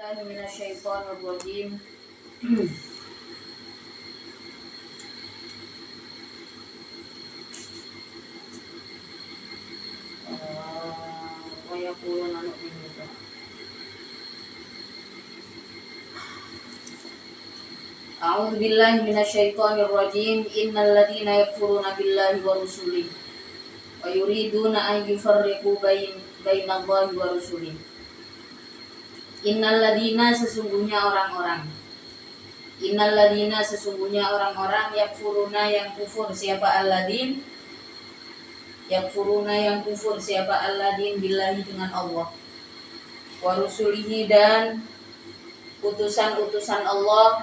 Billahi minasyaitonir rajim. Wa yaquluna nu'minu bika. A'udzu billahi minasyaitonir rajim. Innal ladzina yakfuruna billahi wa rusulihi wa yuriduna an yufarriqu bainallahi wa rusulihi. Innal ladzina sesungguhnya orang-orang yakfuruna yang kufur siapa alladzin billahi dengan Allah, wa rusulihi dan utusan-utusan Allah,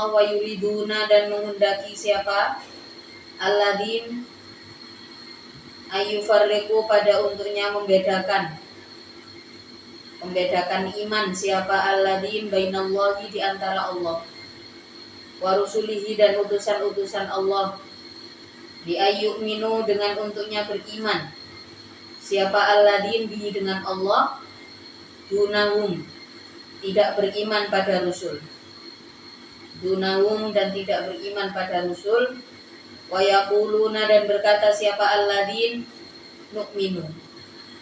wa yuriduna dan menghendaki siapa alladzin ayyufarriqu pada untuknya membedakan iman siapa alladzin bainallahi di antara Allah, wa rusulihi dan utusan-utusan Allah, bi ayyuminu dengan untuknya beriman siapa alladzin bihi dengan Allah, dunahum tidak beriman pada Rasul, dan tidak beriman pada Rasul, wa yaquluna dan berkata siapa alladzin nu'minu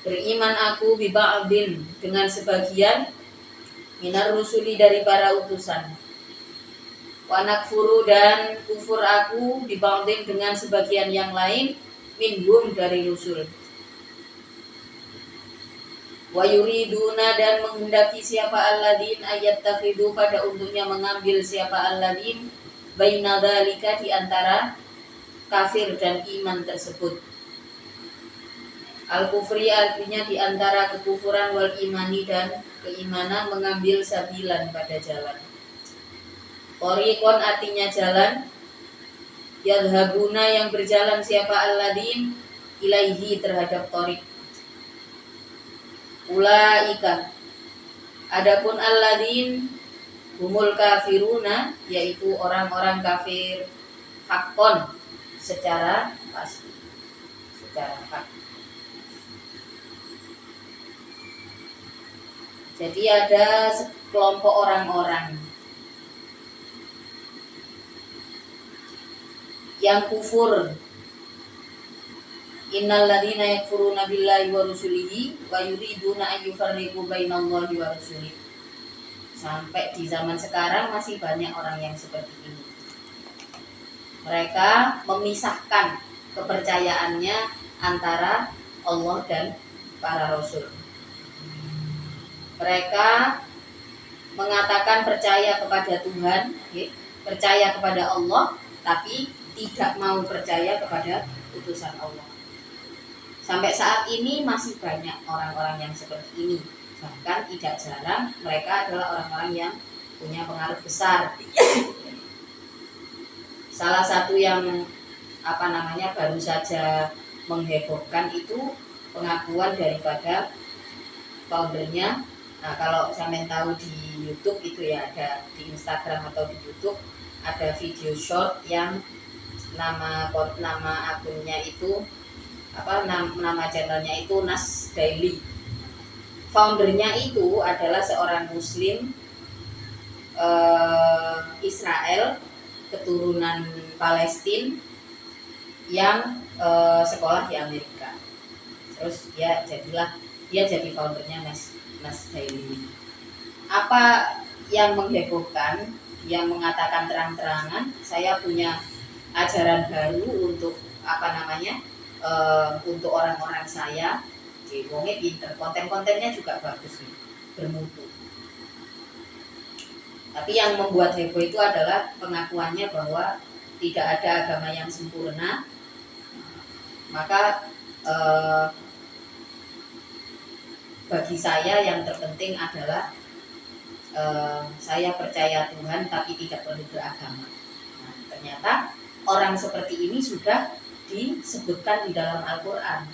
beriman aku bi ba'din dengan sebagian minar rusuli dari para utusan, wa nakfuru dan kufur aku bi ba'din dengan sebagian yang lain minhum dari Rasul, wa yuriduna dan menghendaki siapa alladzin ayattakhidhu pada untuknya mengambil siapa alladzin baina dzalika di antara kafir dan iman tersebut. Al-kufri artinya di antara kekufuran wal imani dan keimanan, mengambil sabilan pada jalan. Thoriqon artinya jalan, yadhabuna yang berjalan siapa alladzin ilaihi terhadap thoriq. Ulaika adapun alladzin humul kafiruna yaitu orang-orang kafir haqqon secara pasti, secara hak. Jadi ada sekelompok orang-orang yang kufur. Innal ladzina yakfuruna billahi wa rusulihi wa yuriduna an yufarriqu bainallahi wa rusulihi. Sampai di zaman sekarang masih banyak orang yang seperti ini. Mereka memisahkan kepercayaannya antara Allah dan para rasul. Mereka mengatakan percaya kepada Tuhan, percaya kepada Allah, tapi tidak mau percaya kepada utusan Allah. Sampai saat ini masih banyak orang-orang yang seperti ini. Bahkan tidak jarang mereka adalah orang-orang yang punya pengaruh besar. Salah satu yang baru saja menghebohkan itu pengakuan daripada foundernya. Nah, kalau sampean tahu di YouTube itu ya, ada di Instagram atau di YouTube ada video short yang nama akunnya itu nama channelnya itu Nas Daily. Foundernya itu adalah seorang Muslim Israel keturunan Palestina yang sekolah di Amerika. Terus dia jadi foundernya Nas Daily. Apa yang menghebohkan? Yang mengatakan terang-terangan saya punya ajaran baru untuk untuk orang-orang saya. Wongnya pinter, konten-kontennya juga bagus nih, bermutu. Tapi yang membuat heboh itu adalah pengakuannya bahwa tidak ada agama yang sempurna. Maka bagi saya yang terpenting adalah saya percaya Tuhan tapi tidak perlu beragama. Nah, ternyata orang seperti ini sudah disebutkan di dalam Al-Quran.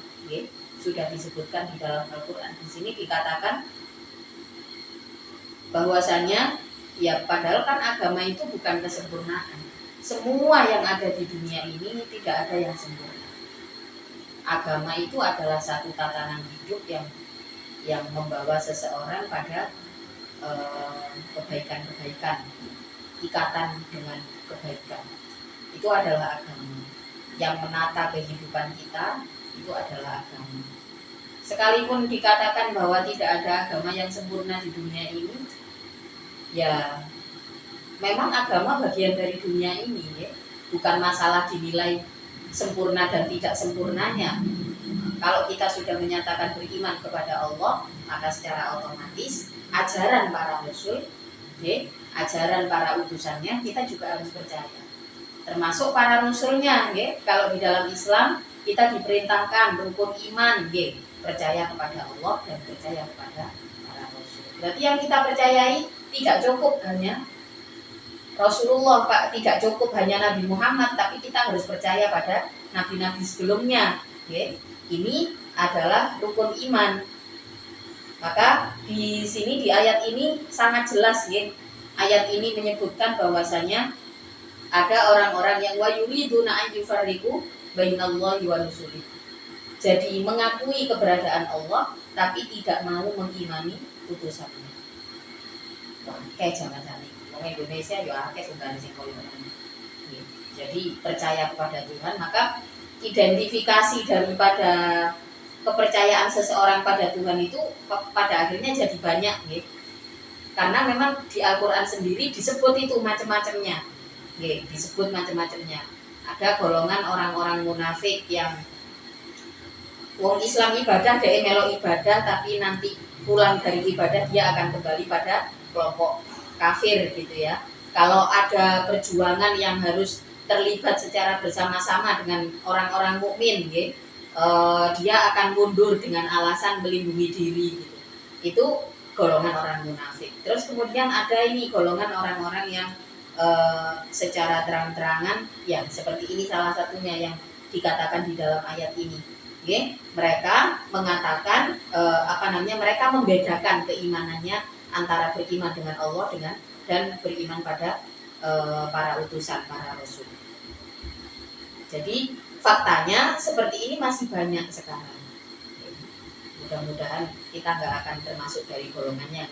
Sudah disebutkan di dalam Al-Quran. Di sini dikatakan bahwasanya ya padahal kan agama itu bukan kesempurnaan. Semua yang ada di dunia ini tidak ada yang sempurna. agama itu adalah satu tatanan hidup yang membawa seseorang pada kebaikan-kebaikan, ikatan dengan kebaikan. Itu adalah agama. Yang menata kehidupan kita itu adalah agama. Sekalipun dikatakan bahwa tidak ada agama yang sempurna di dunia ini, ya memang agama bagian dari dunia ini, ya. Bukan masalah dinilai sempurna dan tidak sempurnanya. Kalau kita sudah menyatakan beriman kepada Allah, maka secara otomatis ajaran para rasul, ajaran para utusannya kita juga harus percaya. Termasuk para rasulnya, kalau di dalam Islam kita diperintahkan rukun iman, percaya kepada Allah dan percaya kepada para rasul. Berarti yang kita percayai tidak cukup hanya Rasulullah, Pak, tidak cukup hanya Nabi Muhammad, tapi kita harus percaya pada nabi-nabi sebelumnya. Ini adalah rukun iman. Maka di sini di ayat ini sangat jelas, ayat ini menyebutkan bahwasanya ada orang-orang yang wa yuriduna an yufarriqu bainallahi wa rusulih. Jadi mengakui keberadaan Allah tapi tidak mau mengimani utusannya. Wah, kayak jangan-jangan orang Indonesia ya akeh sungkan sing koyo ngono. Jadi percaya kepada Tuhan, maka identifikasi daripada kepercayaan seseorang pada Tuhan itu pada akhirnya jadi banyak, karena memang di Al-Quran sendiri disebut itu macam-macamnya, disebut macam-macamnya. Ada golongan orang-orang munafik yang wong Islam ibadah, dia melo ibadah, tapi nanti pulang dari ibadah dia akan kembali pada kelompok kafir gitu ya. Kalau ada perjuangan yang harus terlibat secara bersama-sama dengan orang-orang mukmin, dia akan mundur dengan alasan melindungi diri gitu. Itu golongan orang munafik. Terus kemudian ada ini golongan orang-orang yang secara terang-terangan, ya seperti ini salah satunya yang dikatakan di dalam ayat ini. Mereka mengatakan mereka membedakan keimanannya antara beriman dengan Allah dan beriman pada para utusan, para rasul. Jadi faktanya seperti ini masih banyak sekarang. Mudah-mudahan kita nggak akan termasuk dari golongannya,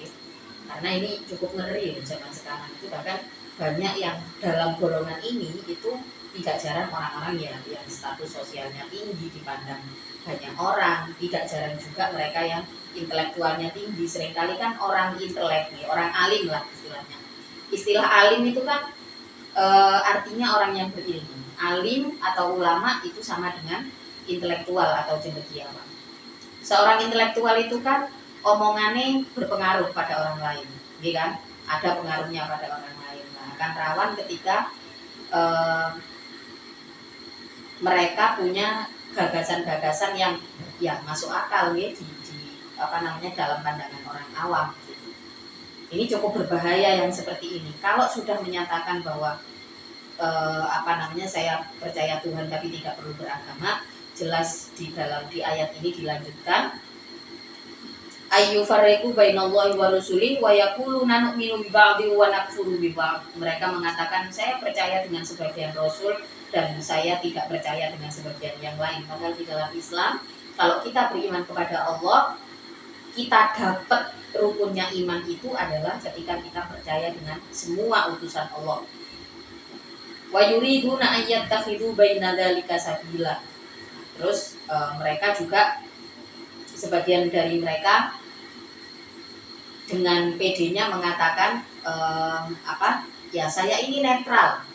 karena ini cukup ngeri zaman sekarang. Itu bahkan banyak yang dalam golongan ini itu tidak jarang orang-orang yang status sosialnya tinggi dipandang banyak orang, tidak jarang juga mereka yang intelektualnya tinggi. Seringkali kan orang intelek, orang alim lah istilahnya. Istilah alim itu kan artinya orang yang berilmu. Alim atau ulama itu sama dengan intelektual atau cendekiawan. Seorang intelektual itu kan omongannya berpengaruh pada orang lain, kan? Ada pengaruhnya pada orang lain. Nah, akan rawan ketika mereka punya gagasan-gagasan yang masuk akal di dalam pandangan orang awam. Ini cukup berbahaya yang seperti ini. Kalau sudah menyatakan bahwa saya percaya Tuhan tapi tidak perlu beragama, jelas di ayat ini dilanjutkan ayyufarriqu bainallahi wa rusulihi wa yaquluna nu'minu bi ba'dhi wa nakfuru bi ba'd. Mereka mengatakan saya percaya dengan sebagian rasul dan saya tidak percaya dengan sebagian yang lain. Padahal di dalam Islam kalau kita beriman kepada Allah, kita dapat rukunnya iman itu adalah ketika kita percaya dengan semua utusan Allah. Wa yuriduna ayyattakhidhu baina dzalika sabila. Terus mereka juga sebagian dari mereka dengan PD-nya mengatakan saya ini netral.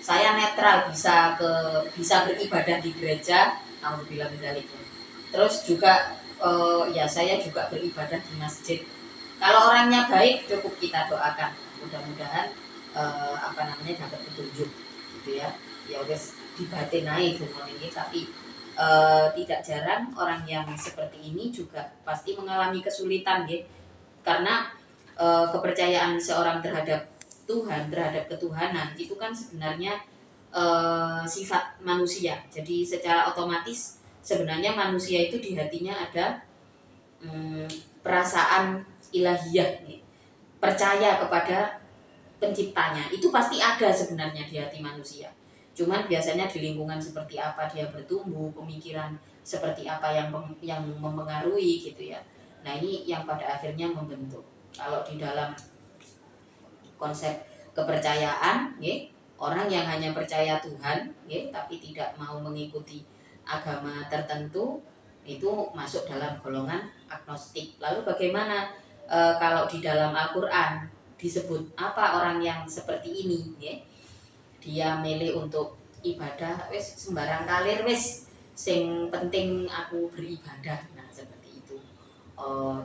Saya netral, bisa beribadah di gereja, alhamdulillah medalik. Terus juga saya juga beribadah di masjid. Kalau orangnya baik cukup kita doakan, mudah-mudahan dapat petunjuk gitu ya. Ya wes dibatinai ini, tapi tidak jarang orang yang seperti ini juga pasti mengalami kesulitan, karena kepercayaan seorang terhadap Tuhan, terhadap ketuhanan itu kan sebenarnya sifat manusia. Jadi secara otomatis sebenarnya manusia itu di hatinya ada perasaan ilahiyah, percaya kepada penciptanya. Itu pasti ada sebenarnya di hati manusia. Cuman biasanya di lingkungan seperti apa dia bertumbuh, pemikiran seperti apa yang mempengaruhi gitu ya. Nah ini yang pada akhirnya membentuk. Kalau di dalam konsep kepercayaan, ya, orang yang hanya percaya Tuhan, ya, tapi tidak mau mengikuti agama tertentu, itu masuk dalam golongan agnostik. Lalu bagaimana kalau di dalam Al-Quran disebut apa orang yang seperti ini, ya? Dia milih untuk ibadah, wis sembarang kalir wis, sing penting aku beribadah. Nah seperti itu.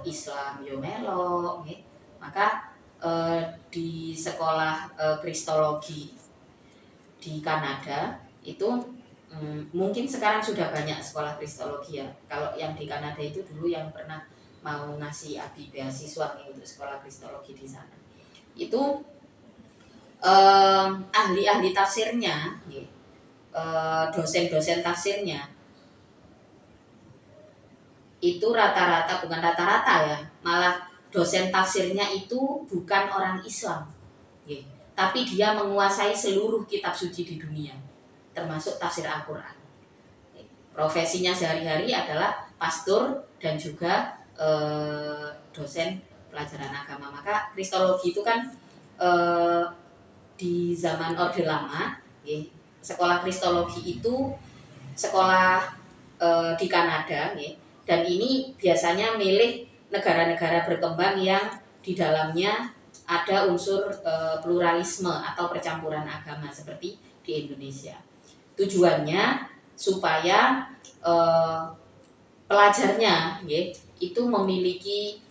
Islam yo melo, ya. Maka di sekolah kristologi di Kanada itu mungkin sekarang sudah banyak sekolah kristologi ya. Kalau yang di Kanada itu dulu yang pernah mau ngasih Abi beasiswa nih untuk sekolah kristologi di sana. Itu ahli-ahli tafsirnya, dosen-dosen tafsirnya itu rata-rata, bukan rata-rata ya, malah dosen tafsirnya itu bukan orang Islam, tapi dia menguasai seluruh kitab suci di dunia, termasuk tafsir Al-Quran. Profesinya sehari-hari adalah pastor dan juga dosen pelajaran agama. Maka kristologi itu kan di zaman Orde Lama, sekolah kristologi itu sekolah di Kanada, dan ini biasanya milih negara-negara berkembang yang di dalamnya ada unsur pluralisme atau percampuran agama seperti di Indonesia. Tujuannya supaya pelajarnya itu memiliki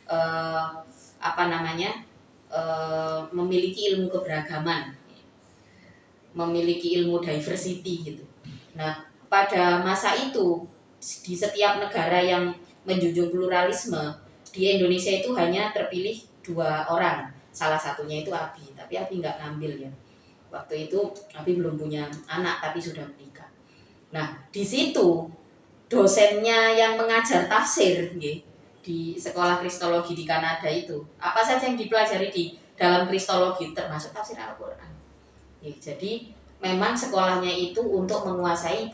memiliki ilmu keberagaman, memiliki ilmu diversity gitu. Nah, pada masa itu di setiap negara yang menjunjung pluralisme, di Indonesia itu hanya terpilih 2 orang. Salah satunya itu Abi, tapi Abi nggak ngambil ya. Waktu itu Abi belum punya anak tapi sudah menikah. Nah, di situ dosennya yang mengajar tafsir di sekolah kristologi di Kanada itu, apa saja yang dipelajari di dalam kristologi termasuk tafsir Al-Quran. Jadi memang sekolahnya itu untuk menguasai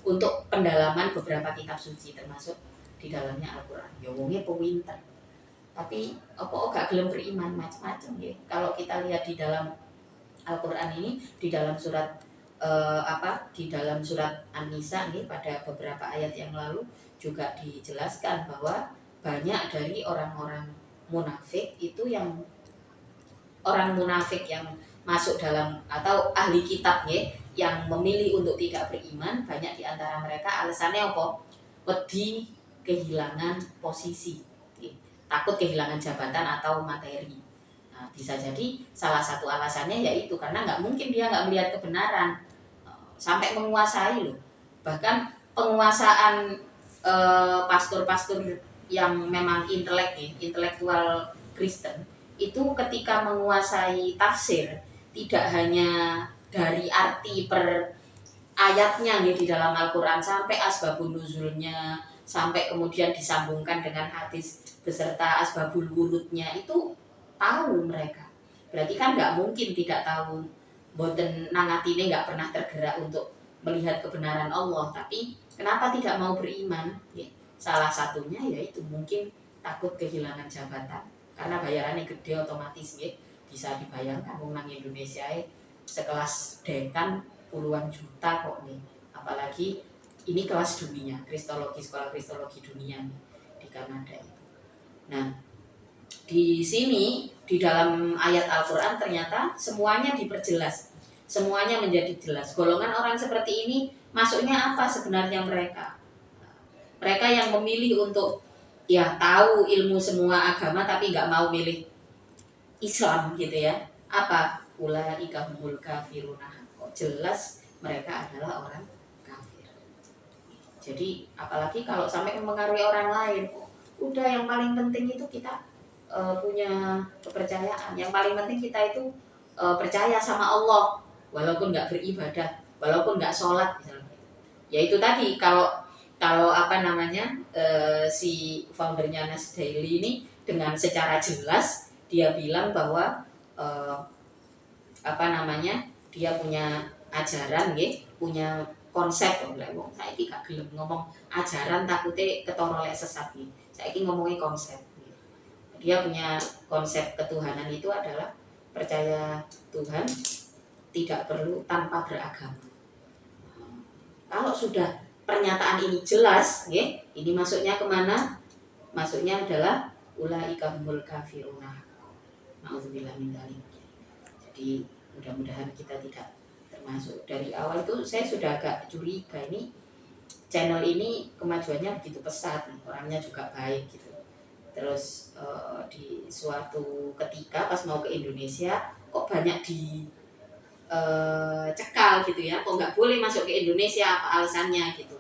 untuk pendalaman beberapa kitab suci termasuk di dalamnya Al-Quran. Ya wongnya pewinter, tapi apa gak gelem beriman macam-macam ya. Kalau kita lihat di dalam Al-Quran ini, di dalam surat di dalam surat An-Nisa nih, pada beberapa ayat yang lalu juga dijelaskan bahwa banyak dari orang-orang munafik itu yang masuk dalam atau ahli kitab yang memilih untuk tidak beriman, banyak di antara mereka alasannya apa? Wedi kehilangan posisi, takut kehilangan jabatan atau materi. Nah, bisa jadi salah satu alasannya yaitu karena nggak mungkin dia nggak melihat kebenaran sampai menguasai loh. Bahkan penguasaan pastor-pastor yang memang intelektual Kristen itu ketika menguasai tafsir tidak hanya dari arti per ayatnya di dalam Al-Quran sampai asbabun nuzulnya, sampai kemudian disambungkan dengan hadis beserta asbabul wurudnya, itu tahu mereka. Berarti kan nggak mungkin tidak tahu. Boten nangatine nggak pernah tergerak untuk melihat kebenaran Allah, tapi kenapa tidak mau beriman? Salah satunya yaitu mungkin takut kehilangan jabatan, karena bayarannya gede otomatis bisa dibayangkan nang Indonesia sekelas dekan puluhan juta kok nih, apalagi ini kelas dunia kristologi, sekolah kristologi dunia di Kanada itu. Nah, di sini di dalam ayat Al-Quran ternyata semuanya diperjelas, semuanya menjadi jelas. Golongan orang seperti ini masuknya apa sebenarnya mereka? Mereka yang memilih untuk tahu ilmu semua agama tapi nggak mau milih Islam gitu ya. Apa? Ulaika humul kafiruna. Kok jelas mereka adalah orang kafir. Jadi apalagi kalau sampai mempengaruhi orang lain, udah yang paling penting itu kita punya kepercayaan. Yang paling penting kita itu percaya sama Allah, walaupun nggak beribadah, walaupun nggak sholat misalnya. Ya itu tadi, kalau si foundernya Nas Daily ini dengan secara jelas dia bilang bahwa dia punya ajaran nggih, punya konsep. Lek wong saiki gak gelem ngomong ajaran takute ketara lek sesat nggih. Saiki ngomongin konsep. Dia punya konsep ketuhanan itu adalah percaya Tuhan tidak perlu tanpa beragama. Kalau sudah pernyataan ini jelas, ini masuknya kemana? Masuknya adalah ulaika humul kafiruna. Nauzubillah min dzalik. Jadi mudah-mudahan kita tidak termasuk. Dari awal itu saya sudah agak curiga, ini channel ini kemajuannya begitu pesat, orangnya juga baik gitu. Terus di suatu ketika pas mau ke Indonesia kok banyak di cekal gitu ya, kok nggak boleh masuk ke Indonesia, apa alasannya gitu.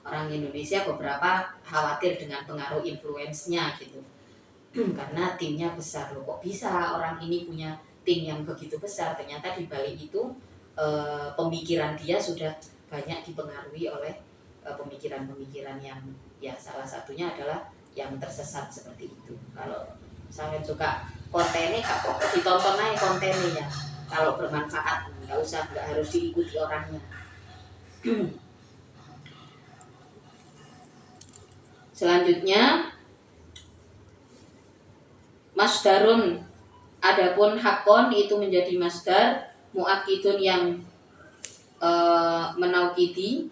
Orang Indonesia beberapa khawatir dengan pengaruh influence-nya gitu. Karena timnya besar loh, kok bisa orang ini punya tim yang begitu besar. Ternyata di balik itu pemikiran dia sudah banyak dipengaruhi oleh pemikiran-pemikiran yang ya salah satunya adalah yang tersesat seperti itu. Kalau sampai suka kontennya, kok ditonton aja kontennya, kalau bermanfaat nggak harus diikuti orangnya. Selanjutnya masdarun, adapun hakon itu menjadi masdar muakidun yang menaukidi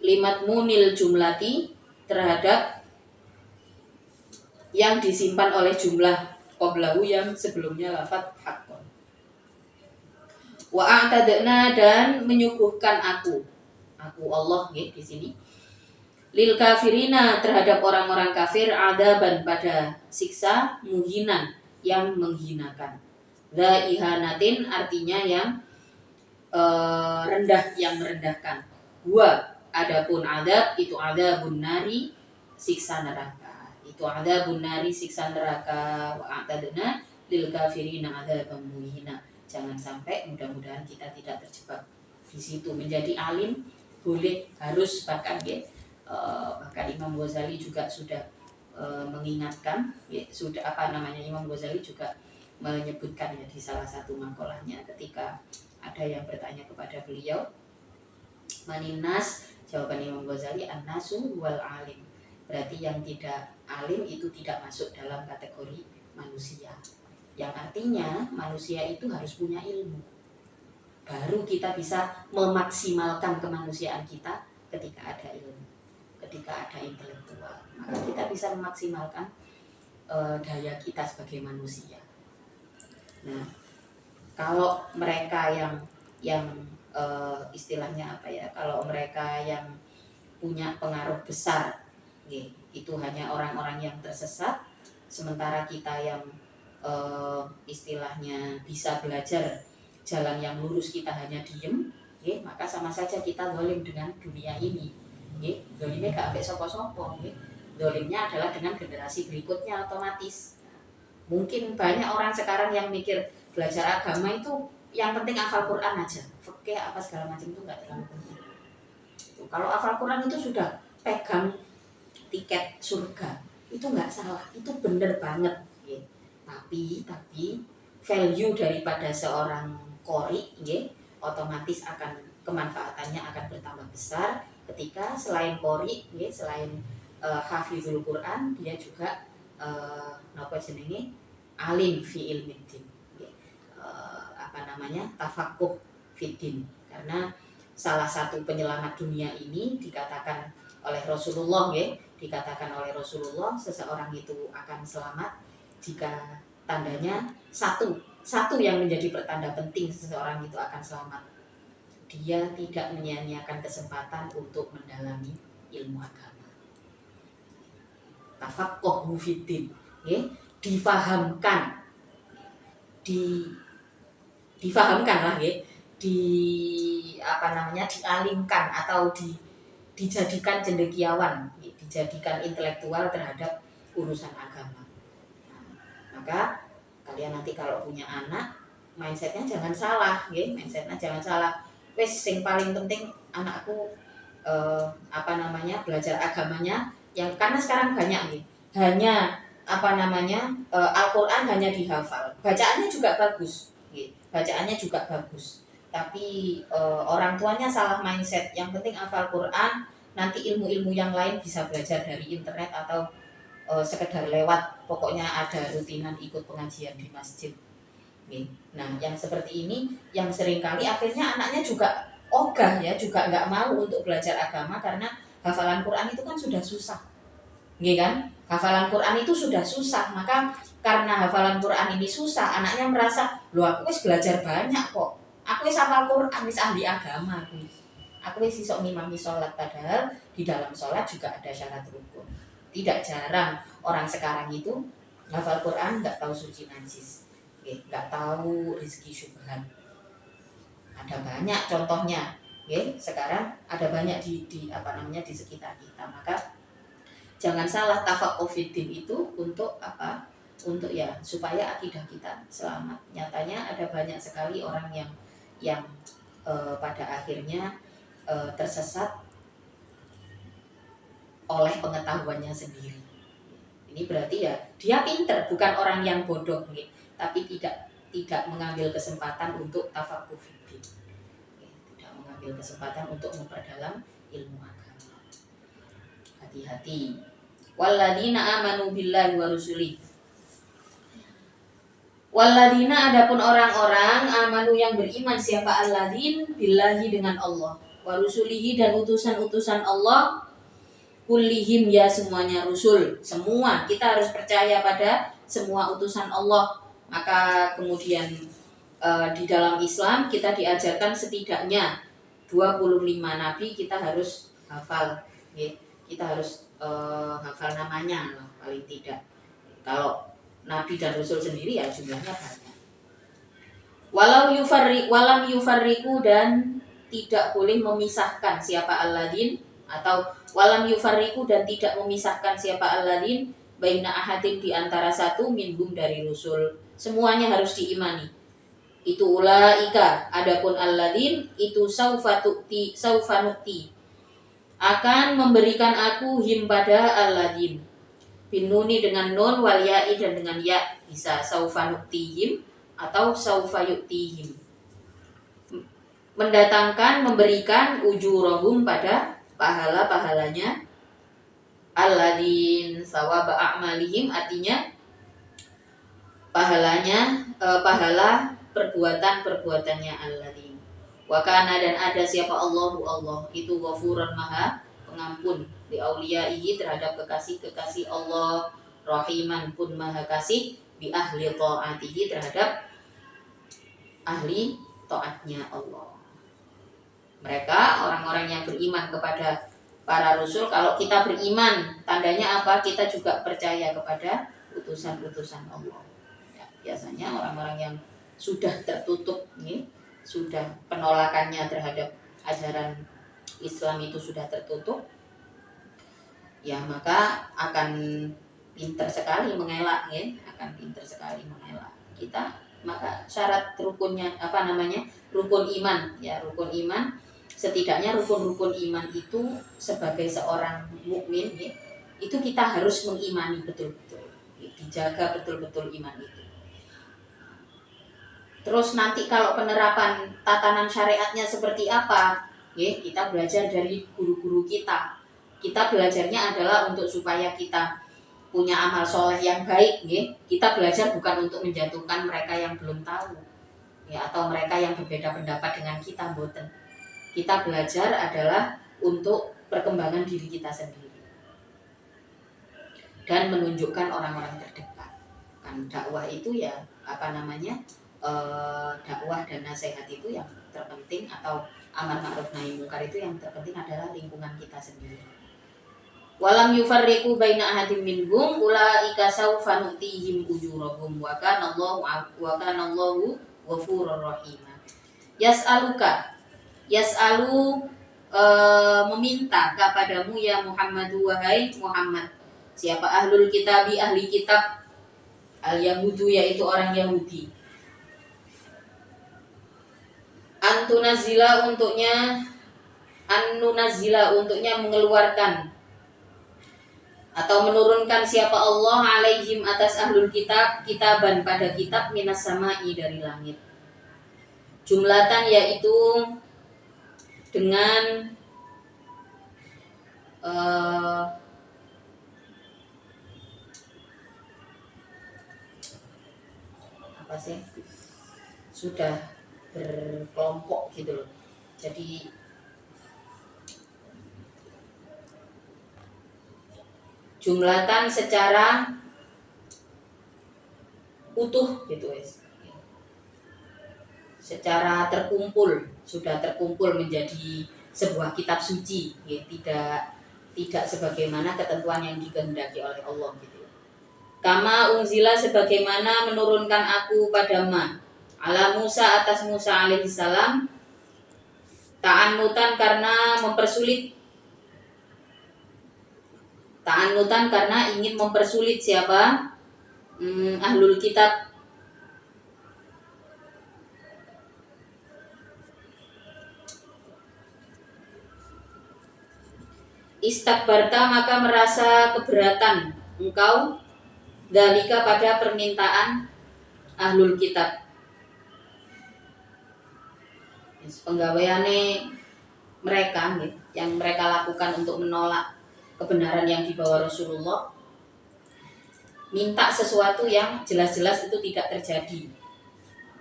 limat munil jumlati terhadap yang disimpan oleh jumlah qoblahu yang sebelumnya lafadz hakon. Wa a'tadna, dan menyuguhkan aku Allah di sini lil kafirina terhadap orang-orang kafir adaban pada siksa muhinan yang menghinakan. Dza ihanatin artinya yang rendah, yang merendahkan. Wa adapun adab itu adabun nari, siksa neraka. Itu adabun nari, siksa neraka. Wa a'tadna lil kafirina adaban muhina. Jangan sampai, mudah-mudahan kita tidak terjebak di situ. Menjadi alim boleh, harus, bahkan ya, bahkan Imam Ghazali juga sudah mengingatkan, ya, sudah Imam Ghazali juga menyebutkan ya di salah satu makolahnya ketika ada yang bertanya kepada beliau maninas, jawaban Imam Ghazali an-nasu wal alim, berarti yang tidak alim itu tidak masuk dalam kategori manusia, yang artinya manusia itu harus punya ilmu, baru kita bisa memaksimalkan kemanusiaan kita. Ketika ada ilmu, ketika ada intelektual, maka kita bisa memaksimalkan daya kita sebagai manusia. Nah, kalau mereka yang istilahnya apa ya, kalau mereka yang punya pengaruh besar, itu hanya orang-orang yang tersesat, sementara kita yang istilahnya bisa belajar jalan yang lurus, kita hanya diem, maka sama saja kita zalim dengan dunia ini. Zalimnya gak sampai sopo-sopo, zalimnya adalah dengan generasi berikutnya otomatis. Mungkin banyak orang sekarang yang mikir belajar agama itu yang penting hafal Quran aja, fikih apa segala macam itu nggak terlalu penting. Kalau hafal Quran itu sudah pegang tiket surga, itu nggak salah, itu bener banget. Tapi value daripada seorang qori, otomatis akan kemanfaatannya akan bertambah besar ketika selain qori, selain hafizul Quran, dia juga alim fi ilmiddin, tafakuh fiddin. Karena salah satu penyelamat dunia ini dikatakan oleh Rasulullah, seseorang itu akan selamat jika tandanya satu yang menjadi pertanda penting seseorang itu akan selamat, dia tidak menyia-nyiakan kesempatan untuk mendalami ilmu agama. Tafakuh fiddin, difahamkan lah, dialimkan atau dijadikan cendekiawan, dijadikan intelektual terhadap urusan agama. Maka kalian nanti kalau punya anak, mindsetnya jangan salah, wes sing paling penting anakku belajar agamanya, yang karena sekarang banyak hanya Al-Quran hanya dihafal, bacaannya juga bagus, tapi orang tuanya salah mindset. Yang penting hafal Quran, nanti ilmu-ilmu yang lain bisa belajar dari internet atau sekedar lewat, pokoknya ada rutinan ikut pengajian di masjid. Nah, yang seperti ini yang seringkali akhirnya anaknya juga ogah ya, juga nggak mau untuk belajar agama karena hafalan Quran itu kan sudah susah, kan? Hafalan Quran itu sudah susah, maka karena hafalan Quran ini susah, anaknya merasa, loh aku wis belajar banyak kok, aku wis hafal Quran, wis ahli agama, aku wis iso ngimami sholat. Padahal di dalam sholat juga ada syarat rukun. Tidak jarang orang sekarang itu hafal Quran nggak tahu suci najis, nggak tahu rizki syubhan. Ada banyak contohnya, sekarang ada banyak di di sekitar kita. Maka jangan salah, tafaqquh fiddin itu untuk apa? Untuk ya supaya akidah kita selamat. Nyatanya ada banyak sekali orang yang pada akhirnya tersesat oleh pengetahuannya sendiri. Ini berarti ya dia pinter, bukan orang yang bodoh, tapi tidak mengambil kesempatan untuk tafaqquh fiddin, tidak mengambil kesempatan untuk memperdalam ilmu agama. Hati-hati. Walladzina amanu billahi wa rusulih. Walladzina, adapun orang-orang amanu yang beriman, siapa alladzin billahi dengan Allah, wa rusulihi dan utusan-utusan Allah, kullihim ya semuanya rusul, semua kita harus percaya pada semua utusan Allah. Maka kemudian di dalam Islam kita diajarkan setidaknya 25 nabi kita harus hafal, kita harus hafal namanya paling tidak. Kalau nabi dan rasul sendiri ya jumlahnya banyak. Walam yufarriku, dan tidak boleh memisahkan siapa alladzin, atau walam yufarriku dan tidak memisahkan siapa alladzin baina ahadin di antara satu minhum dari rusul, semuanya harus diimani. Itu ulaika, adapun alladzin itu saufa nu'ti, akan memberikan aku him pada alladzin, binuni dengan nun wal ya'i dan dengan ya, bisa saufa nu'tihim atau saufa yu'tihim, mendatangkan, memberikan ujurahum pada pahala-pahalanya, alladzin sawaba a'malihim, artinya pahalanya pahala perbuatan-perbuatannya alladzin. Wa kana, dan ada siapa Allahu, Allah itu ghafuran maha pengampun, li auliyaihi terhadap kekasih-kekasih Allah, rahiman pun maha kasih bi ahli ta'atihi terhadap ahli taatnya Allah. Mereka orang-orang yang beriman kepada para rasul. Kalau kita beriman, tandanya apa? Kita juga percaya kepada utusan-utusan Allah. Ya, biasanya orang-orang yang sudah tertutup sudah penolakannya terhadap ajaran Islam itu sudah tertutup, ya maka akan pintar sekali mengelak, akan pintar sekali mengelak kita. Maka syarat rukunnya rukun iman, ya rukun iman, setidaknya rukun-rukun iman itu sebagai seorang mukmin, itu kita harus mengimani betul-betul, dijaga betul-betul iman itu. Terus nanti kalau penerapan tatanan syariatnya seperti apa, kita belajar dari guru-guru kita. Kita belajarnya adalah untuk supaya kita punya amal soleh yang baik, kita belajar bukan untuk menjatuhkan mereka yang belum tahu, atau mereka yang berbeda pendapat dengan kita, mboten. Kita belajar adalah untuk perkembangan diri kita sendiri dan menunjukkan orang-orang terdekat. Kan dakwah itu ya dakwah dan nasihat itu yang terpenting, atau amar ma'ruf nahi munkar itu yang terpenting adalah lingkungan kita sendiri. Walam yufarriqu baina ahadin minhum ulaika saufa nu'tihim ujurahum wa kana Allahu ghafurur rahim. Yas'alu meminta kepadamu ya Muhammad, wahai Muhammad, siapa ahlul kitabi, ahli kitab, al-yahudu yaitu orang Yahudi, Anunazila untuknya mengeluarkan atau menurunkan siapa Allah alaihim atas ahlul kitab, kitaban pada kitab, minas sama'i dari langit. Jumlatan yaitu dengan apa sih, sudah berkelompok gitu loh. Jadi jumlatan secara utuh gitu wes, secara terkumpul, sudah terkumpul menjadi sebuah kitab suci ya, tidak sebagaimana ketentuan yang dikehendaki oleh Allah gitu. Kama unzila sebagaimana menurunkan aku pada ala Musa atas Musa alaihissalam, ta'anutan karena mempersulit, ta'anutan karena ingin mempersulit siapa? Ahlul kitab. Istakbarta maka merasa keberatan engkau dalika pada permintaan ahlul kitab. Penggawaiane mereka yang mereka lakukan untuk menolak kebenaran yang dibawa Rasulullah, minta sesuatu yang jelas-jelas itu tidak terjadi,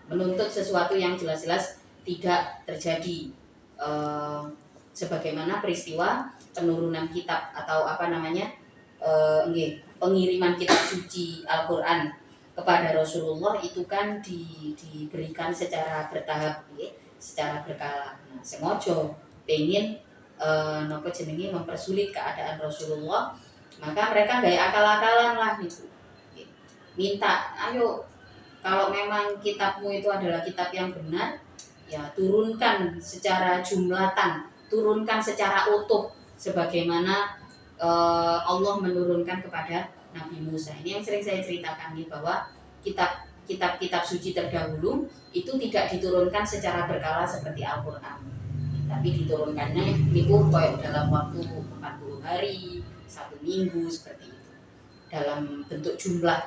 menuntut sesuatu yang jelas-jelas tidak terjadi, sebagaimana peristiwa penurunan kitab atau apa namanya, pengiriman kitab suci Al-Quran kepada Rasulullah itu kan diberikan secara bertahap, secara berkala. Nah, sengaja pengen nopo jenenge mempersulit keadaan Rasulullah, maka mereka gaya akal-akalan lah gitu. Minta, ayo kalau memang kitabmu itu adalah kitab yang benar, ya turunkan secara jumlatan, turunkan secara utuh sebagaimana Allah menurunkan kepada Nabi Musa. Ini yang sering saya ceritakan nih, bahwa kitab-kitab suci terdahulu itu tidak diturunkan secara berkala seperti Al-Quran, tapi diturunkannya itu kayak dalam waktu 40 hari, 1 minggu seperti itu, dalam bentuk jumlah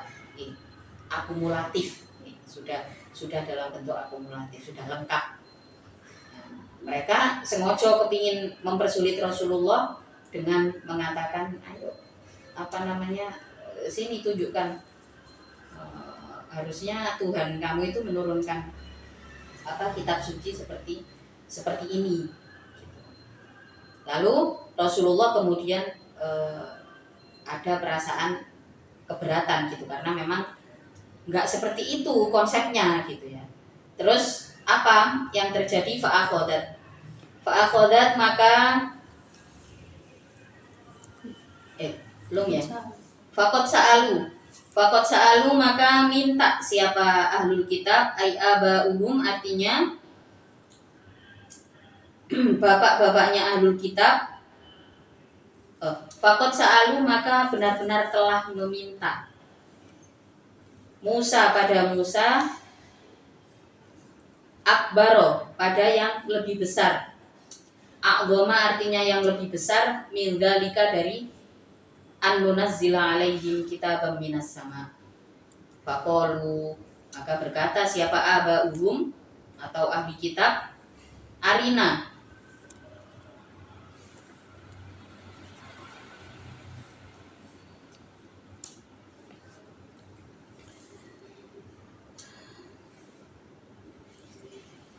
akumulatif, sudah dalam bentuk akumulatif, sudah lengkap. Nah, mereka sengaja kepingin mempersulit Rasulullah dengan mengatakan, ayo apa namanya, sini tunjukkan, harusnya Tuhan kamu itu menurunkan kitab suci seperti ini. Lalu Rasulullah kemudian ada perasaan keberatan gitu, karena memang nggak seperti itu konsepnya gitu ya. Terus apa yang terjadi? Fa'akhodat maka belum ya. Fakot sa'alu maka minta siapa ahlul kitab, ai aba'uhum artinya bapak-bapaknya ahlul kitab. Fakot sa'alu maka benar-benar telah meminta Musa pada Musa, akbaro pada yang lebih besar, akdoma artinya yang lebih besar, mildalika dari an-nunazzila alaihim kitaban minas sama. Faqalu maka berkata siapa aba'uhum atau ahli kitab, arina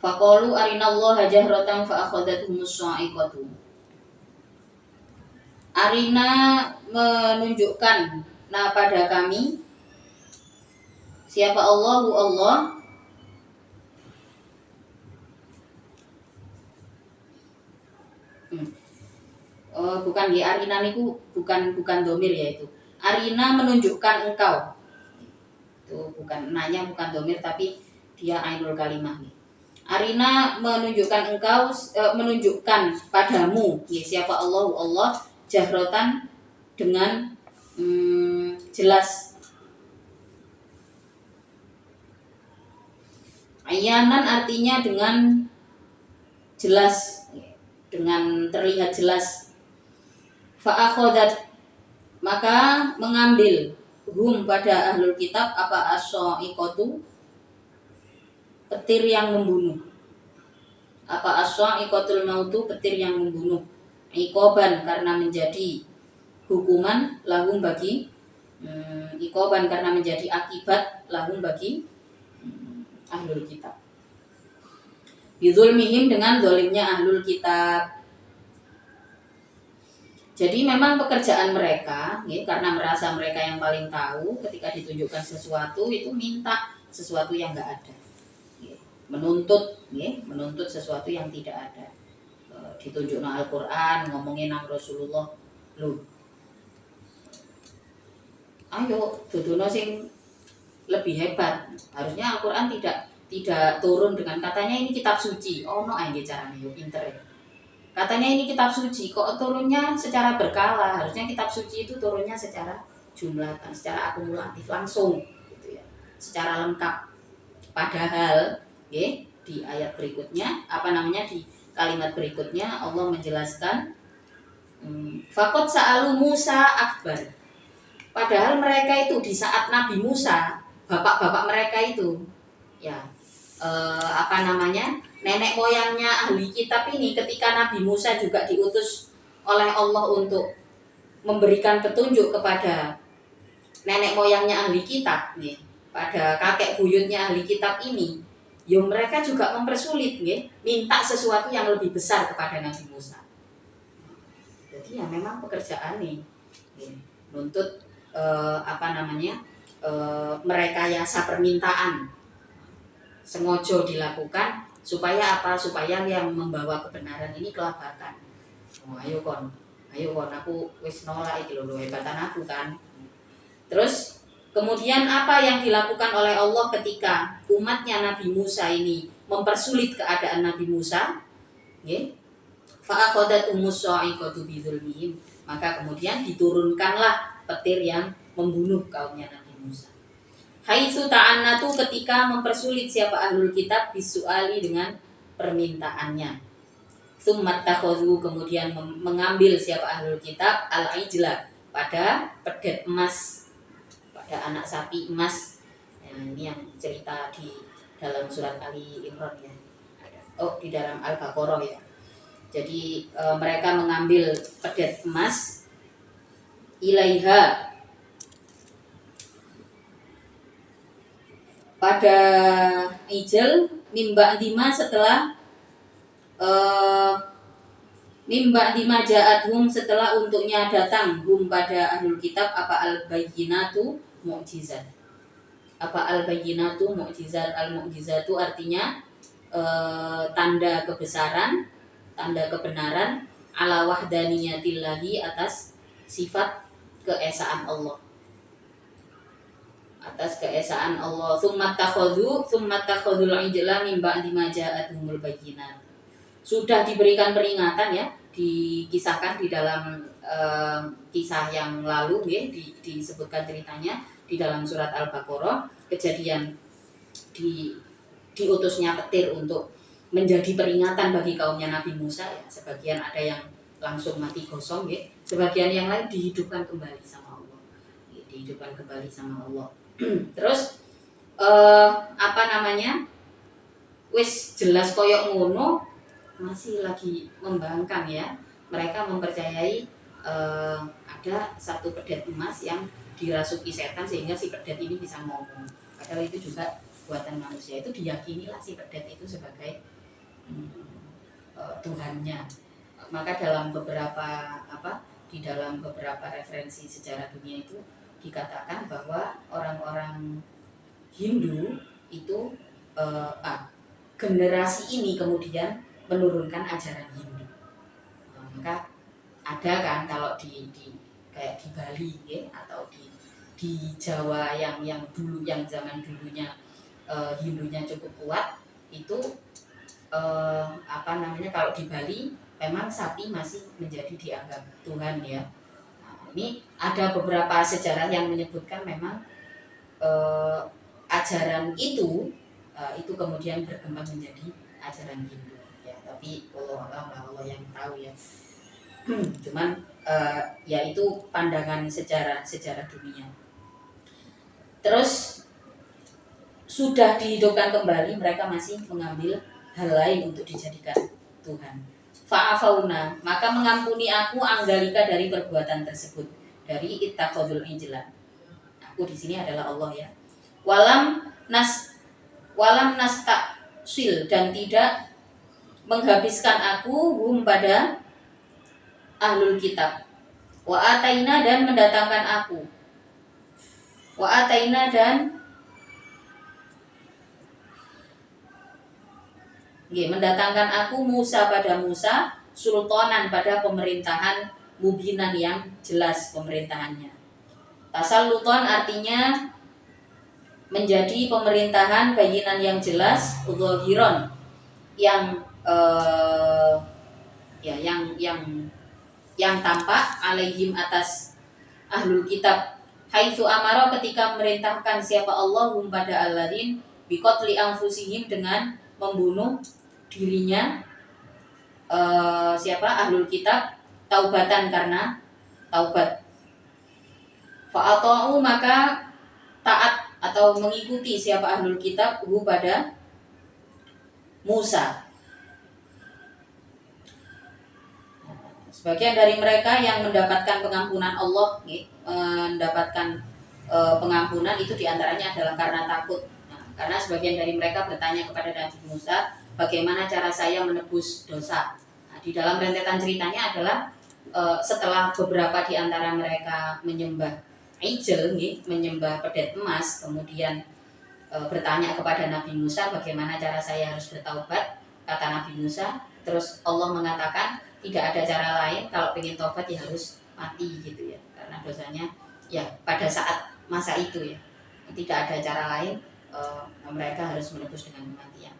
faqalu arinallaha jahratan fa akhadhathumus sa'iqatu. Arina menunjukkan pada kami siapa Allah bukan di arina niku bukan domir ya, itu arina menunjukkan engkau, itu bukan nanya, bukan domir tapi dia ainul kalimah nih. Arina menunjukkan engkau, menunjukkan padamu ya siapa Allah jahrotan dengan jelas. Ayanan artinya dengan jelas, dengan terlihat jelas. Fa'akhodat maka mengambil hum pada ahlul kitab apa as-sa'iqatu, petir yang membunuh. Apa as-sa'iqatul mautu, petir yang membunuh. Iqoban karena menjadi hukuman lahum bagi iqoban karena menjadi akibat lahum bagi ahlul kitab. Bidzulmihim dengan dolimnya ahlul kitab. Jadi memang pekerjaan mereka, ya, karena merasa mereka yang paling tahu, ketika ditunjukkan sesuatu itu minta sesuatu yang nggak ada, ya. Menuntut sesuatu yang tidak ada. Ditunjuk Al-Quran, ngomongin nang Rasulullah, lu, ayo, duduno sing lebih hebat. Harusnya Al-Quran tidak turun dengan katanya ini kitab suci. Oh no, aja caranya yo pinter ya. Katanya ini kitab suci, kok turunnya secara berkala? Harusnya kitab suci itu turunnya secara jumlatan, secara akumulatif langsung, gitu ya, secara lengkap. Padahal, ya, di ayat berikutnya, di kalimat berikutnya Allah menjelaskan, fakot sa'alu Musa akbar. Padahal mereka itu di saat Nabi Musa, bapak-bapak mereka itu, ya, nenek moyangnya ahli kitab ini, ketika Nabi Musa juga diutus oleh Allah untuk memberikan petunjuk kepada nenek moyangnya ahli kitab nih, pada kakek buyutnya ahli kitab ini, ya mereka juga mempersulit nih, minta sesuatu yang lebih besar kepada Nabi Musa. Jadi ya memang pekerjaan nih, nuntut merekayasa permintaan, sengaja dilakukan supaya apa? Supaya yang membawa kebenaran ini kelabakan. Oh, ayo kon, aku wis nolak iki lho, hebatan aku kan. Terus kemudian apa yang dilakukan oleh Allah ketika umatnya Nabi Musa ini mempersulit keadaan Nabi Musa? Nggih. Fa akhadhat sa'iqatu bidzulmihim. Maka kemudian diturunkanlah petir yang membunuh kaumnya Nabi Musa. Haitsu ta'annatu, ketika mempersulit siapa ahlul kitab bisuali dengan permintaannya. Tsummat takhadhu, kemudian mengambil siapa ahlul kitab al-ijla, pada pedet emas, pada anak sapi emas. Nah, ini yang cerita di dalam surat Ali Imran ya. Oh, di dalam Al-Baqarah ya. Jadi mereka mengambil pedet emas, ilaiha, pada ijel, mimba dima, setelah mimba dima ja'athum, setelah untuknya datang hum pada ahlul kitab apa al-bayyinatu mu'jizat. Apa al-bayyinatu mu'jizat? Al-mu'jizatu artinya tanda kebesaran, tanda kebenaran, ala wahdaniyatillahi, atas sifat keesaan Allah, atas keesaan Allah. Tsummat takhadul ijla min ba'di ma ja'atuhumul bayyinat. Sudah diberikan peringatan ya, dikisahkan di dalam kisah yang lalu ya, disebutkan ceritanya di dalam surat Al-Baqarah, kejadian diutusnya petir untuk menjadi peringatan bagi kaumnya Nabi Musa ya. Sebagian ada yang langsung mati gosong ya, sebagian yang lain dihidupkan kembali sama Allah. Dihidupkan kembali sama Allah. Terus wis jelas koyok ngono, masih lagi membangkang ya. Mereka mempercayai ada satu pedet emas yang dirasuki setan sehingga si pedet ini bisa ngomong. Padahal itu juga buatan manusia. Itu diyakinilah si pedet itu sebagai Tuhannya. Maka di dalam beberapa referensi sejarah dunia itu dikatakan bahwa orang-orang Hindu itu generasi ini kemudian menurunkan ajaran Hindu. Maka ada kan kalau kayak di Bali ya, atau di Jawa yang dulu, yang zaman dulunya Hindunya cukup kuat itu, kalau di Bali memang sapi masih menjadi dianggap Tuhan ya. Nah, ini ada beberapa sejarah yang menyebutkan memang ajaran itu kemudian berkembang menjadi ajaran Hindu ya, tapi Allah yang tahu ya. Cuman ya itu pandangan sejarah dunia. Terus sudah dihidupkan kembali, mereka masih mengambil hal lain untuk dijadikan Tuhan. Fa'afauna, maka mengampuni aku anggalika dari perbuatan tersebut, dari ittakhadul ijla. Aku di sini adalah Allah ya. Walam nastaksil, dan tidak menghabiskan aku pada ahlul kitab. Wa ataina, dan mendatangkan aku. Wa ataina, dan mendatangkan aku Musa pada Musa, sultanan pada pemerintahan, mubinan yang jelas pemerintahannya. Tasalluton artinya menjadi pemerintahan bayinan yang jelas, zahiron yang yang tampak, alaihim atas ahlul kitab, haitsu amara ketika memerintahkan siapa Allah pada alladzin biqatli anfusihim dengan membunuh dirinya, siapa ahlul kitab, taubatan karena taubat. Fa'ata'u, maka taat atau mengikuti siapa ahlul kitab pada Musa. Sebagian dari mereka yang mendapatkan pengampunan Allah, mendapatkan pengampunan itu diantaranya adalah karena takut. Karena sebagian dari mereka bertanya kepada Nabi Musa, bagaimana cara saya menebus dosa. Di dalam rentetan ceritanya adalah setelah beberapa di antara mereka menyembah ijel, menyembah pedet emas, kemudian bertanya kepada Nabi Musa, bagaimana cara saya harus bertaubat. Kata Nabi Musa, terus Allah mengatakan tidak ada cara lain, kalau ingin taubat ya harus mati gitu ya, karena dosanya ya pada saat masa itu ya tidak ada cara lain, mereka harus menebus dengan kematian.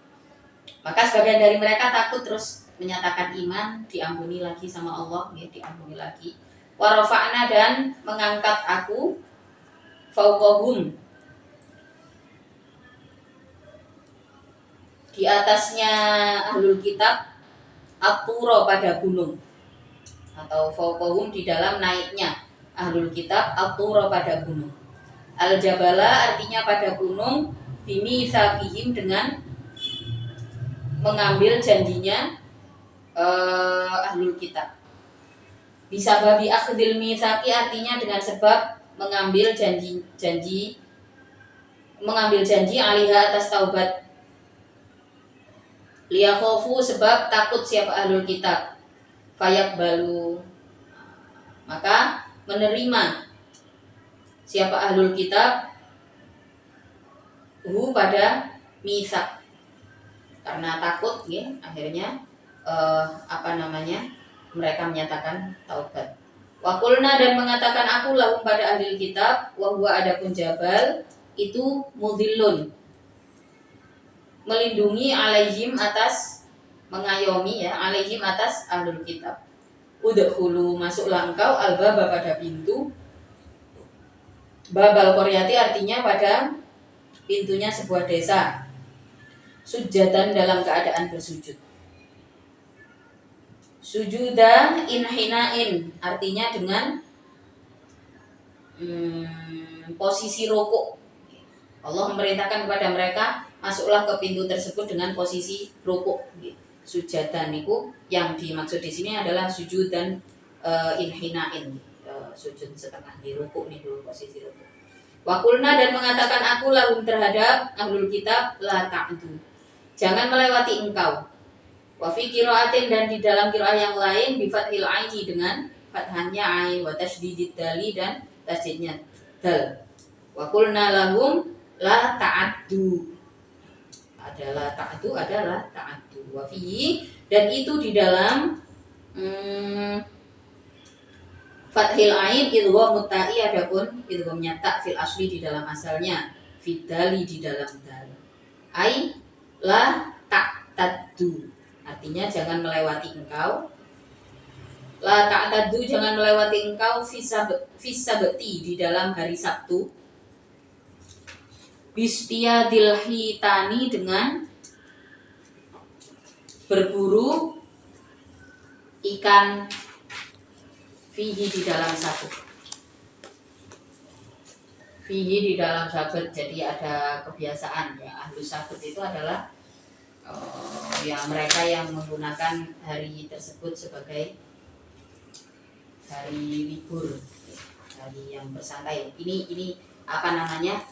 Maka sebagian dari mereka takut, terus menyatakan iman, diampuni lagi sama Allah, diampuni lagi. Warofa'na, dan mengangkat aku fauqahum, di atasnya ahlul kitab, at-tura pada gunung, atau fauqahum di dalam naiknya ahlul kitab, at-tura pada gunung. Al-jabala artinya pada gunung, bimi sabihim dengan mengambil janjinya ahlul kitab. Bisa babi akhdil mitsaqi artinya dengan sebab mengambil janji alihah atas taubat. Liyakhofu, sebab takut siapa ahlul kitab. Fayak balu, maka menerima siapa ahlul kitab pada mitsak, karena takut akhirnya mereka menyatakan taubat. Wakulna, dan mengatakan aku lahum pada ahli kitab, wa huwa adapun jabal itu mudhillun, melindungi alaihim atas, mengayomi ya, alaihim atas ahlul kitab. Udkhulu, masuklah engkau, albaba pada pintu, babal qaryati artinya pada pintunya sebuah desa, sujatan dalam keadaan bersujud. Sujuda inhinain artinya dengan posisi rukuk. Allah memerintahkan kepada mereka, masuklah ke pintu tersebut dengan posisi rukuk. Sujadan itu yang dimaksud di sini adalah sujud dan inhinain, sujud setengah di rukuk nih dulu, posisi rukuk. Wakulna, dan mengatakan aku lahum terhadap ahlul kitab, la ta'du, jangan melewati engkau. Wa fi qiraatin, dan di dalam qiraah yang lain bi fathil aini, dengan fathahnya ain, wa tasydidid dali, dan tasydidnya dal. Wa qulna lahum la ta'addu, adalah ta'addu, adalah ta'addu. Wa fi, dan itu di dalam fathil ain idgham mutta'i, adapun idgham nyata fil asli di dalam asalnya, fidali di dalam dal. Ai la ta'taddu, artinya jangan melewati engkau. La ta'taddu, jangan melewati engkau, fisabti di dalam hari Sabtu. Bistiyadil hitani, dengan berburu ikan, fihi di dalam sabut. Fihi di dalam sabut, jadi ada kebiasaan ya, ahlu sabut itu adalah ya mereka yang menggunakan hari tersebut sebagai hari libur, hari yang bersantai. Ini apa namanya,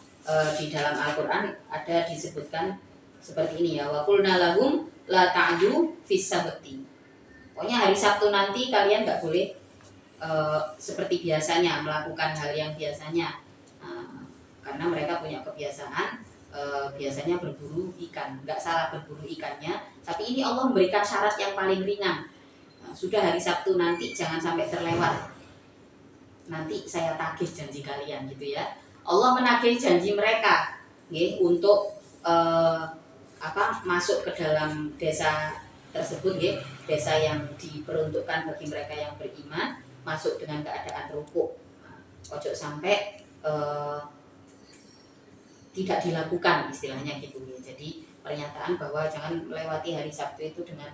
di dalam Al-Quran ada disebutkan seperti ini ya, wa qulna lahum la ta'du fis sabti. Pokoknya hari Sabtu nanti kalian nggak boleh seperti biasanya melakukan hal yang biasanya. Karena mereka punya kebiasaan biasanya berburu ikan. Nggak salah berburu ikannya, tapi ini Allah memberikan syarat yang paling ringan. Sudah hari Sabtu nanti jangan sampai terlewat, nanti saya tagih janji kalian, gitu ya. Allah menagih janji mereka untuk masuk ke dalam desa tersebut, desa yang diperuntukkan bagi mereka yang beriman, masuk dengan keadaan rukuk. Ojo sampai tidak dilakukan, istilahnya gitu ya. Jadi pernyataan bahwa jangan melewati hari Sabtu itu dengan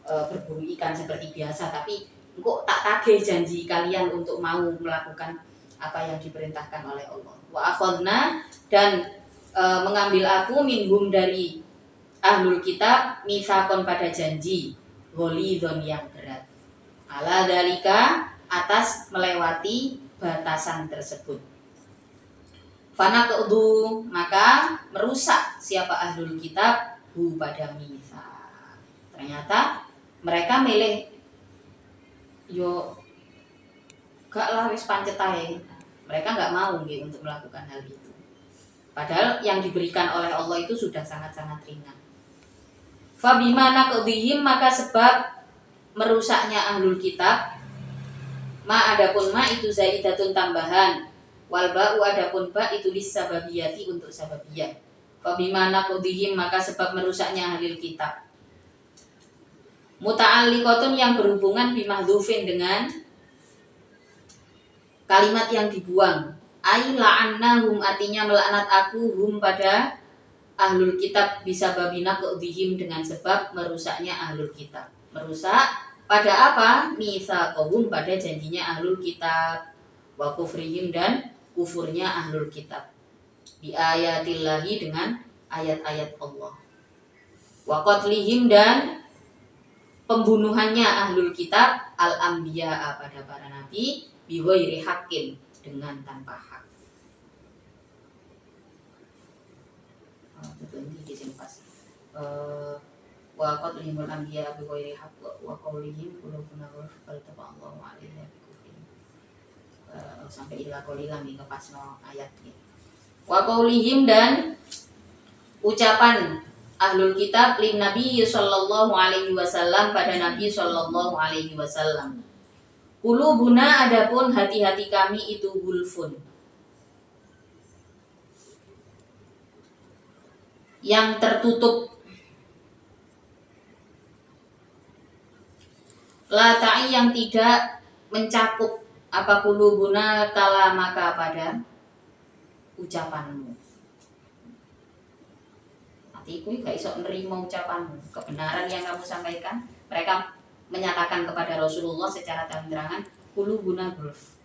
berburu ikan seperti biasa, tapi kok tak tagih janji kalian untuk mau melakukan apa yang diperintahkan oleh Allah. Wa akhadna, dan mengambil aku minhum dari ahlul kitab mitsaqon pada janji, ghalidhon yang berat, ala dalika atas melewati batasan tersebut. Fana keudu, maka merusak siapa ahlul kitab hu pada mitsaq. Ternyata mereka milih yo gak lah wis pancet ae. Mereka nggak mau untuk melakukan hal itu. Padahal yang diberikan oleh Allah itu sudah sangat-sangat ringan. Fabimana qadhihim, maka sebab merusaknya ahlul kitab, ma adapun ma itu zaidatun tambahan, wal ba'u adapun ba itu lisababiyati untuk sababiyah. Fabimana qadhihim, maka sebab merusaknya ahlul kitab, muta'alliqatun yang berhubungan bimahdhufin dengan kalimat yang dibuang. Ai la'annahum, artinya melaknat aku hum pada ahlul kitab bisa babina qadhihim dengan sebab merusaknya ahlul kitab. Merusak pada apa? Mitsaqahum, pada janjinya ahlul kitab, wa kufrihim, dan kufurnya ahlul kitab, bi ayatillahi, dengan ayat-ayat Allah, wa qatlihim, dan pembunuhannya ahlul kitab al anbiya pada para nabi, bi ghairi haqqin, dengan tanpa hak. Ini di sini pas. Wa qatlihimul anbiya bi ghairi haqq wa qaulihim qulubuna ghulf bal taballahu alaiha bi kufrihim. Sampai ila qaulilan di ngepasno ayat ini. Wa qaulihim, dan ucapan ahlul kitab lin nabi sallallahu alaihi wasallam pada nabi sallallahu alaihi wasallam. Qulubuna, adapun hati-hati kami itu gulfun, yang tertutup, la ta'i, yang tidak mencakup, apa qulubuna kalamaka, pada ucapanmu. Hatiku gak iso nerima ucapanmu, kebenaran yang kamu sampaikan. Mereka menyatakan kepada Rasulullah secara terang-terangan, qulubuna gulf,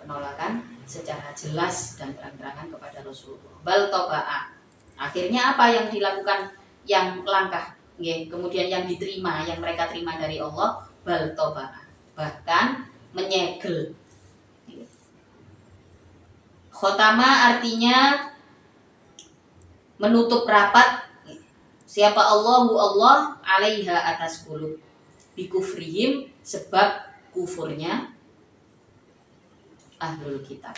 penolakan secara jelas dan terang-terangan kepada Rasulullah. Bal toba'a, akhirnya apa yang dilakukan, yang langkah kemudian yang diterima, yang mereka terima dari Allah, bal toba'a, bahkan menyegel. Khotama artinya menutup rapat, siapa Allahu Allah, alaiha, atas kulub, bikufrihim, sebab kufurnya ahlul kitab.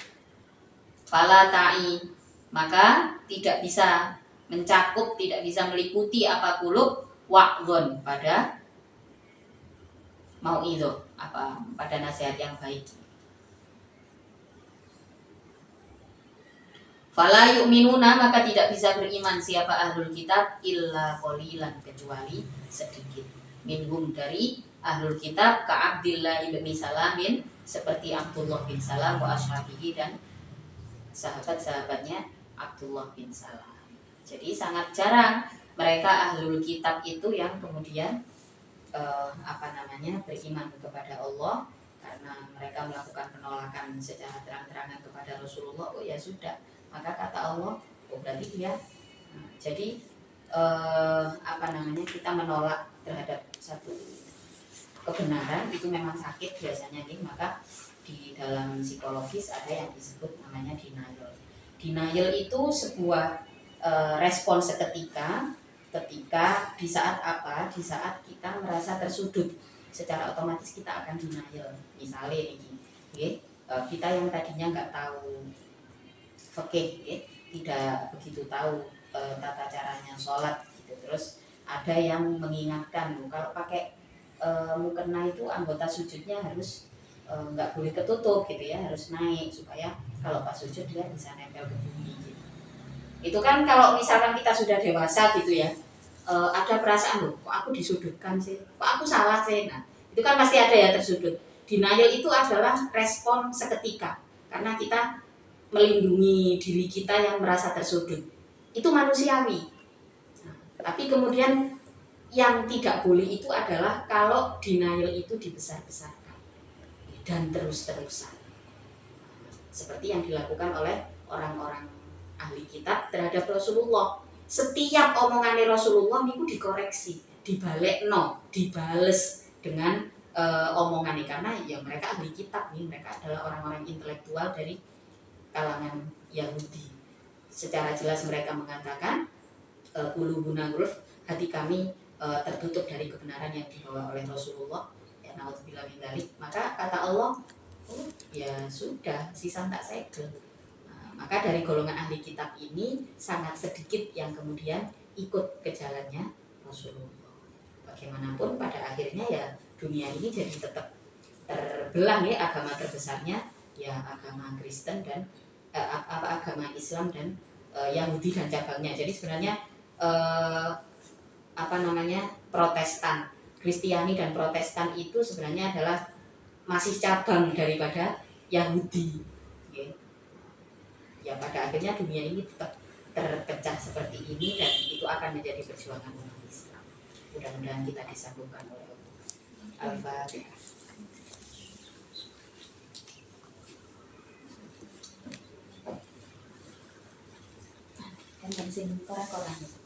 Fala ta'i, maka tidak bisa mencakup, tidak bisa meliputi apa kulub, wa'dhon, pada mau'idhah, apa, pada nasihat yang baik. Fala yu'minuna, maka tidak bisa beriman siapa ahlul kitab illa qalilan, kecuali sedikit. Minhum, dari ahlul kitab, ka Abdillah bin Salamin, seperti Abdullah bin Salam, wa ashabihi, dan sahabat-sahabatnya Abdullah bin Salam. Jadi sangat jarang mereka ahlul kitab itu yang kemudian beriman kepada Allah, karena mereka melakukan penolakan secara terang-terangan kepada Rasulullah. Oh ya sudah, maka kata Allah, oh berarti dia. Jadi kita menolak terhadap satu kebenaran itu memang sakit biasanya nih, maka di dalam psikologis ada yang disebut namanya denial. Denial itu sebuah respon seketika ketika di saat apa? Di saat kita merasa tersudut, secara otomatis kita akan denial. Misalnya ini, kita yang tadinya nggak tahu fikih, tidak begitu tahu tata caranya sholat gitu. Terus ada yang mengingatkan kalau pakai mukena itu anggota sujudnya harus nggak boleh ketutup gitu ya, harus naik supaya kalau pas sujud dia bisa nempel ke bumi gitu. Itu kan kalau misalkan kita sudah dewasa gitu ya, ada perasaan loh, kok aku disudutkan sih, kok aku salah sih. Nah itu kan pasti ada ya tersudut. Denial itu adalah respon seketika karena kita melindungi diri kita yang merasa tersudut. Itu manusiawi. Nah, tapi kemudian yang tidak boleh itu adalah kalau denial itu dibesar-besarkan dan terus-terusan. Seperti yang dilakukan oleh orang-orang ahli kitab terhadap Rasulullah. Setiap omongannya Rasulullah itu dikoreksi, dibalik dibales dengan omongannya, karena ya mereka ahli kitab nih, mereka adalah orang-orang intelektual dari kalangan Yahudi. Secara jelas mereka mengatakan qulubuna ghulf, hati kami tertutup dari kebenaran yang dibawa oleh Rasulullah. Ya naudzubillah min dzalik. Maka kata Allah, oh ya sudah, sisa tak segel. Maka dari golongan ahli kitab ini sangat sedikit yang kemudian ikut ke jalannya Rasulullah. Bagaimanapun pada akhirnya ya dunia ini jadi tetap terbelah ya, agama terbesarnya ya agama Kristen dan agama Islam dan Yahudi dan cabangnya. Jadi sebenarnya Protestan, Kristiani dan Protestan itu sebenarnya adalah masih cabang daripada Yahudi. Ya pada akhirnya dunia ini tetap terpecah seperti ini dan itu akan menjadi perjuangan umat Islam. Mudah-mudahan kita disambungkan oleh Al-Fatihah. Kan sing korak-korak.